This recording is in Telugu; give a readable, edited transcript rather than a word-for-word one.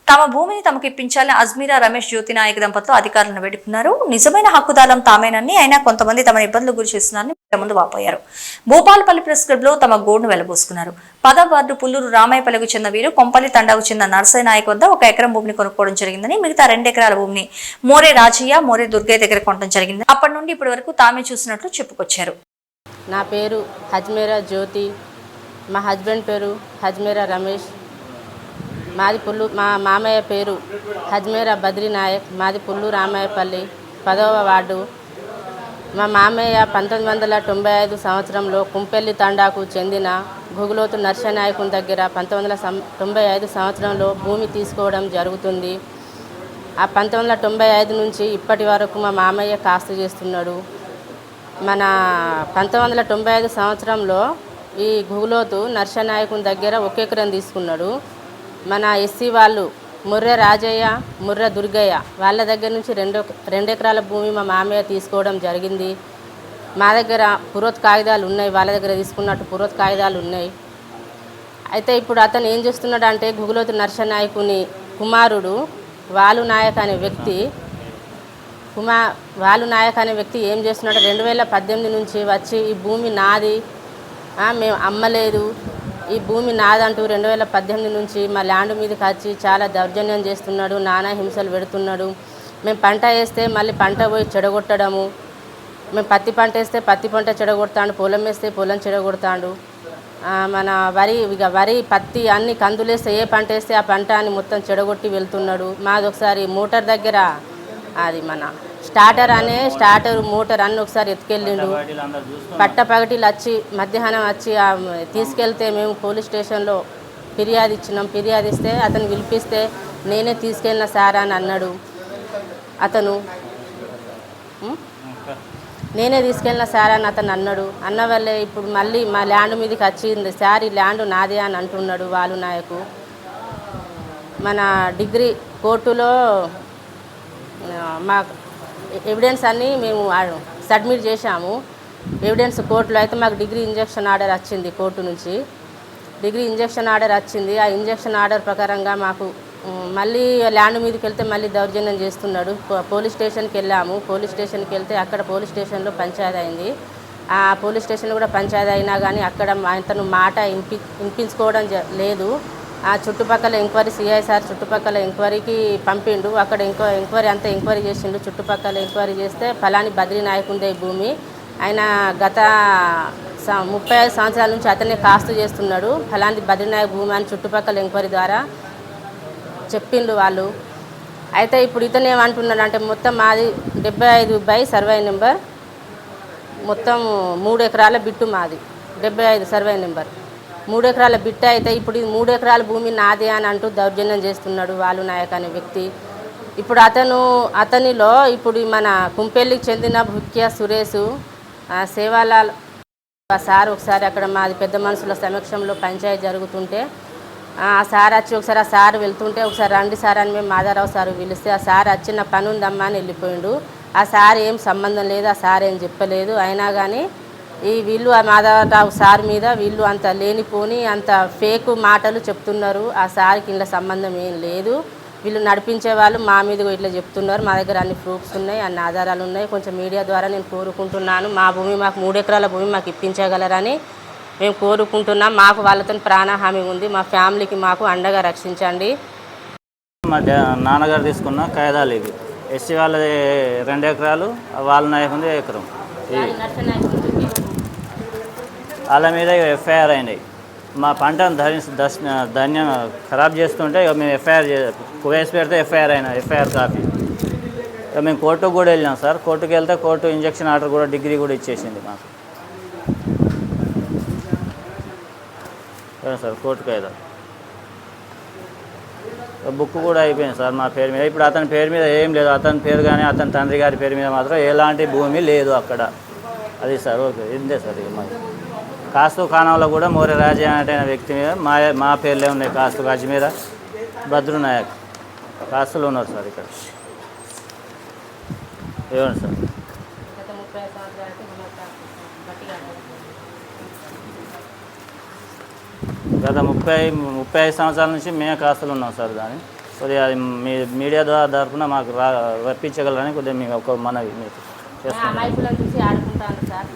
తమ భూమిని తమకు ఇప్పించాలని అజ్మీరా రమేష్ జ్యోతి నాయక్ దంపతులు అధికారులను వేడుకున్నారు. నిజమైన హక్కుదారులం తామేనని, అయినా కొంతమంది తమ ఇబ్బందులు గురి చేస్తున్నారని ముందు వాపోయారు. భూపాలపల్లి ప్రెస్ క్లబ్ లో తమ గోడును వెలబోసుకున్నారు. 10వ వార్డు పుల్లూరు రామాయపల్లికి చెందిన వీరు కొంపల్లి తండాకు చెందిన నర్సయ్య నాయక్ వద్ద 1 ఎకరం భూమిని కొనుక్కోవడం జరిగిందని, మిగతా 2 ఎకరాల భూమిని మోరే రాజయ్య, మోరే దుర్గయ్య దగ్గర కొనడం జరిగింది. అప్పటి నుండి ఇప్పటి వరకు తామే చూసినట్లు చెప్పుకొచ్చారు. నా పేరు అజ్మీరా జ్యోతి, మా హస్బెండ్ పేరు అజ్మీరా రమేష్, మాది మా మామయ్య పేరు అజ్మీరా బద్రీ నాయక్, మాది పుల్లూరు రామాయపల్లి 10వ వార్డు. మా మామయ్య 1995 సంవత్సరంలో కుంపెల్లి తండాకు చెందిన గుగులోతు నర్సయ్య నాయకుని దగ్గర 1995 సంవత్సరంలో భూమి తీసుకోవడం జరుగుతుంది. ఆ 1995 నుంచి ఇప్పటి వరకు మా మామయ్య కాస్తు చేస్తున్నాడు. మన 1995 సంవత్సరంలో ఈ గుగులోతు నర్సయ్య నాయకుని దగ్గర 1 ఎకరం తీసుకున్నాడు. మన ఎస్సీ వాళ్ళు ముర్రె రాజయ్య, ముర్రె దుర్గయ్య వాళ్ళ దగ్గర నుంచి 2 ఎకరాల భూమి మా మామయ్య తీసుకోవడం జరిగింది. మా దగ్గర పురోత్ కాగితాలు ఉన్నాయి, వాళ్ళ దగ్గర తీసుకున్నట్టు పురోత్ కాగితాలు ఉన్నాయి. అయితే ఇప్పుడు అతను ఏం చేస్తున్నాడు అంటే, గుగులోతు నర్సయ్య నాయకుని కుమారుడు వాలు నాయక్ అనే వ్యక్తి ఏం చేస్తున్నాడు, 2018 నుంచి వచ్చి ఈ భూమి నాది, మేము అమ్మలేదు, ఈ భూమి నాదంటూ 2018 నుంచి మా ల్యాండ్ మీదకి వచ్చి చాలా దౌర్జన్యం చేస్తున్నాడు, నానా హింసలు పెడుతున్నాడు. మేము పంట వేస్తే మళ్ళీ పంట పోయి చెడగొట్టడము, మేము పత్తి పంట వేస్తే పత్తి పంట చెడగొడతాడు, పొలం వేస్తే పొలం చెడగొడతాడు. మన వరి పత్తి అన్ని కందులేస్తే ఏ పంట వేస్తే ఆ పంట అని మొత్తం చెడగొట్టి వెళ్తున్నాడు. మాది ఒకసారి మోటార్ దగ్గర అది మన స్టార్టర్ మోటార్ అన్ని ఒకసారి ఎత్తుకెళ్ళిండు. పట్టపగటిలు వచ్చి మధ్యాహ్నం వచ్చి తీసుకెళ్తే మేము పోలీస్ స్టేషన్లో ఫిర్యాదు ఇచ్చినాం. ఫిర్యాదు ఇస్తే అతను పిలిపిస్తే నేనే తీసుకెళ్ళిన సార్ అని అన్నాడు. నేనే తీసుకెళ్ళిన సార్ అని అతను అన్న వల్లే ఇప్పుడు మళ్ళీ మా ల్యాండ్ మీదకి వచ్చింది సార్, ఈ ల్యాండ్ నాదే అని అంటున్నాడు వాలు నాయకు. మన డిగ్రీ కోర్టులో మా ఎవిడెన్స్ అన్నీ మేము సబ్మిట్ చేశాము. ఎవిడెన్స్ కోర్టులో అయితే మాకు డిగ్రీ ఇంజెక్షన్ ఆర్డర్ వచ్చింది, కోర్టు నుంచి డిగ్రీ ఇంజెక్షన్ ఆర్డర్ వచ్చింది. ఆ ఇంజెక్షన్ ఆర్డర్ ప్రకారంగా మాకు మళ్ళీ ల్యాండ్ మీదకి వెళ్తే మళ్ళీ దౌర్జన్యం చేస్తున్నాడు. పోలీస్ స్టేషన్కి వెళ్ళాము. పోలీస్ స్టేషన్కి వెళ్తే అక్కడ పోలీస్ స్టేషన్లో పంచాయతీ అయింది. ఆ పోలీస్ స్టేషన్లో కూడా పంచాయతీ అయినా కానీ అక్కడ అతను మాట వినిపించుకోవడం లేదు. ఆ చుట్టుపక్కల ఎంక్వైరీ సిఐ సార్ చుట్టుపక్కల ఎంక్వైరీకి పంపిండు. అక్కడ ఎంక్వైరీ చేసిండు. చుట్టుపక్కల ఎంక్వైరీ చేస్తే ఫలాని బద్రీ నాయకుందే భూమి, ఆయన గత 35 సంవత్సరాల నుంచి అతనే కాస్తు చేస్తున్నాడు, ఫలాని బద్రీ నాయక్ భూమి అని చుట్టుపక్కల ఎంక్వైరీ ద్వారా చెప్పిండు వాళ్ళు. అయితే ఇప్పుడు ఇతను ఏమంటున్నాడు అంటే, మొత్తం మాది 75 సర్వే నెంబర్, మొత్తం 3 ఎకరాల బిట్టు మాది, 75 సర్వే నెంబర్ 3 ఎకరాల బిట్ట. అయితే ఇప్పుడు 3 ఎకరాల భూమి నాదే అని అంటూ దౌర్జన్యం చేస్తున్నాడు వాలు నాయక్ అనే వ్యక్తి. ఇప్పుడు అతనిలో ఇప్పుడు మన కుంపెల్లికి చెందిన భుక్య సురేష్ సేవాలాల్ సార్ ఒకసారి అక్కడ మాది పెద్ద మనుషుల సమక్షంలో పంచాయతీ జరుగుతుంటే ఆ సార్ వచ్చి ఒకసారి ఆ సార్ వెళ్తుంటే ఒకసారి రండి సార్ అని మేము మాధవరావు సార్ పిలిస్తే ఆ సార్ వచ్చి నా పని ఉందమ్మా అని వెళ్ళిపోయిండు. ఆ సార్ ఏం సంబంధం లేదు, ఆ సార్ ఏం చెప్పలేదు. అయినా కానీ వీళ్ళు ఆ మాధవరావు సార్ మీద వీళ్ళు అంత లేనిపోని అంత ఫేక్ మాటలు చెప్తున్నారు. ఆ సార్కి ఇంట్లో సంబంధం ఏం లేదు. వీళ్ళు నడిపించే వాళ్ళు మా మీద ఇట్లా చెప్తున్నారు. మా దగ్గర అన్ని ప్రూఫ్స్ ఉన్నాయి, అన్ని ఆధారాలు ఉన్నాయి. కొంచెం మీడియా ద్వారా నేను కోరుకుంటున్నాను, మా భూమి మాకు 3 ఎకరాల భూమి మాకు ఇప్పించగలరని మేము కోరుకుంటున్నాం. మాకు వాళ్ళతో ప్రాణహామీ ఉంది. మా ఫ్యామిలీకి మాకు అండగా రక్షించండి. మా నాన్నగారు తీసుకున్న కాయిదాలు ఇవి. ఎస్సీ వాళ్ళది 2 ఎకరాలు, వాళ్ళ నాయకుంది ఎకరం. వాళ్ళ మీద ఎఫ్ఐఆర్ అయినాయి. మా పంటను ధాన్యం ఖరాబ్ చేస్తుంటే ఇక మేము వేసి పెడితే ఎఫ్ఐఆర్ కాపీ. ఇక మేము కోర్టుకు కూడా వెళ్ళాం సార్. కోర్టుకు వెళ్తే కోర్టు ఇంజక్షన్ ఆర్డర్ కూడా డిగ్రీ కూడా ఇచ్చేసింది మాకు సార్. కోర్టుకు అయితే బుక్ కూడా అయిపోయింది సార్ మా పేరు మీద. ఇప్పుడు అతని పేరు మీద ఏం లేదు. అతని పేరు కానీ అతని తండ్రి గారి పేరు మీద మాత్రం ఎలాంటి భూమి లేదు అక్కడ. అది సార్ ఓకే ఇంతే సార్. ఇక మాది కాస్తు ఖానంలో కూడా మోరే రాజయ్య అనే వ్యక్తి మీద మా పేర్లే ఉన్నాయి. కాస్తు అజ్మీరా బద్రు నాయక్ కాస్తులు ఉన్నారు సార్ ఇక్కడ. ఏమండి సార్, గత 35 సంవత్సరాల నుంచి మేము కాస్తులు ఉన్నాం సార్. దాన్ని కొద్దిగా అది మీ మీడియా తరఫున మాకు రప్పించగలరని కొద్దిగా మీకు ఒక మనవి మీకు చేస్తున్నాం. అమాయకులను చూసి ఆడుకుంటాను సార్.